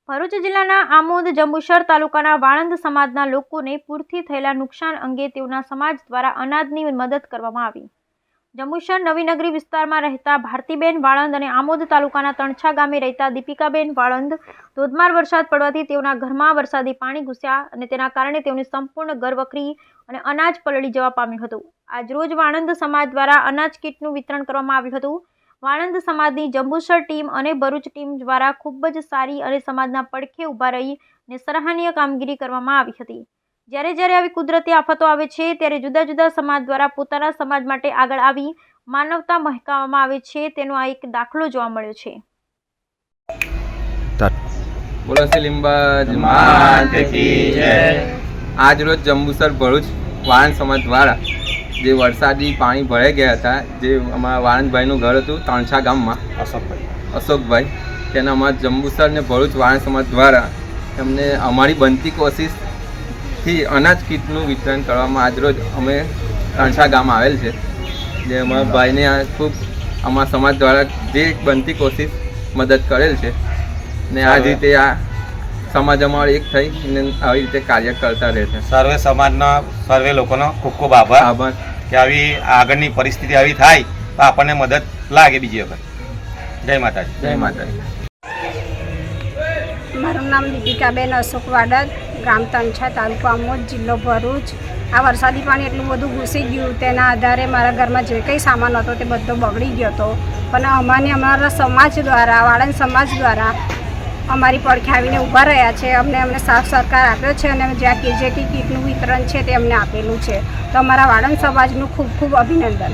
ભરૂચ જિલ્લાના આમોદ જંબુસર તાલુકાના વાળંદ સમાજના લોકોને પૂરથી થયેલા નુકસાન અંગે તેઓના સમાજ દ્વારા અનાજની મદદ કરવામાં આવી। જંબુસર નવીનગરી વિસ્તારમાં રહેતા ભારતીબેન વાળંદ અને આમોદ તાલુકાના તણછા ગામે રહેતા દીપિકાબેન વાળંદ ધોધમાર વરસાદ પડવાથી તેઓના ઘરમાં વરસાદી પાણી ઘૂસ્યા અને તેના કારણે તેઓની સંપૂર્ણ ઘર વખરી અને અનાજ પલળી જવા પામ્યું હતું। આજરોજ વાળંદ સમાજ દ્વારા અનાજ કીટનું વિતરણ કરવામાં આવ્યું હતું। વાળંદ સમાજની જંબુસર ટીમ અને ભરૂચ ટીમ દ્વારા ખૂબ જ સારી અને સમાજના પડખે ઊભા રહીને સરાહનીય કામગીરી કરવામાં આવી હતી। જ્યારે આવી કુદરતી આફતો આવે છે ત્યારે જુદા જુદા સમાજ દ્વારા પોતાના સમાજ માટે આગળ આવી માનવતા મહેકાવવામાં આવે છે, તેનો આ એક દાખલો જોવા મળ્યો છે। બોલો શ્રી લીંબાજ માત કી જય। આજ રોજ જંબુસર ભરૂચ વાળંદ સમાજ દ્વારા જે વરસાદી પાણી ભરાઈ ગયા હતા, જે અમારા વાળંદભાઈનું ઘર હતું તણછા ગામમાં, અશોકભાઈ, તેના અમારા જંબુસર ને ભરૂચ વાળંદ સમાજ દ્વારા એમને અમારી બનતી કોશિશથી અનાજ કીટનું વિતરણ કરવામાં આજરોજ અમે તણછા ગામ આવેલ છે। જે અમારા ભાઈને ખૂબ અમારા સમાજ દ્વારા જે બનતી કોશિશ મદદ કરેલ છે ને આ જ રીતે આ સમાજ અમારો એક થઈને આવી રીતે કાર્ય કરતા રહે છે। સર્વે સમાજના સર્વે લોકોનો ખૂબ ખૂબ આભાર કે આવી આગળની પરિસ્થિતિ આવી થાય તો આપણને મદદ લાગે બીજી વખત। જય માતાજી। જય માતાજી। મારું નામ દીપિકાબેન અશોક વાડદ, ગામ તણછા, તાલુકો આમોદ, જિલ્લો ભરૂચ। આ વરસાદી પાણી એટલું બધું ઘૂસી ગયું, તેના આધારે મારા ઘરમાં જે કંઈ સામાન હતો તે બધો બગડી ગયો હતો, પણ અમારા સમાજ દ્વારા, વાળંદ સમાજ દ્વારા અમારી પડખે આવીને ઊભા રહ્યા છે। અમને સાથ સહકાર આપ્યો છે અને જ્યાં જે કીટનું વિતરણ છે તે અમને આપેલું છે, તો અમારા વાળંદ સમાજનું ખૂબ ખૂબ અભિનંદન।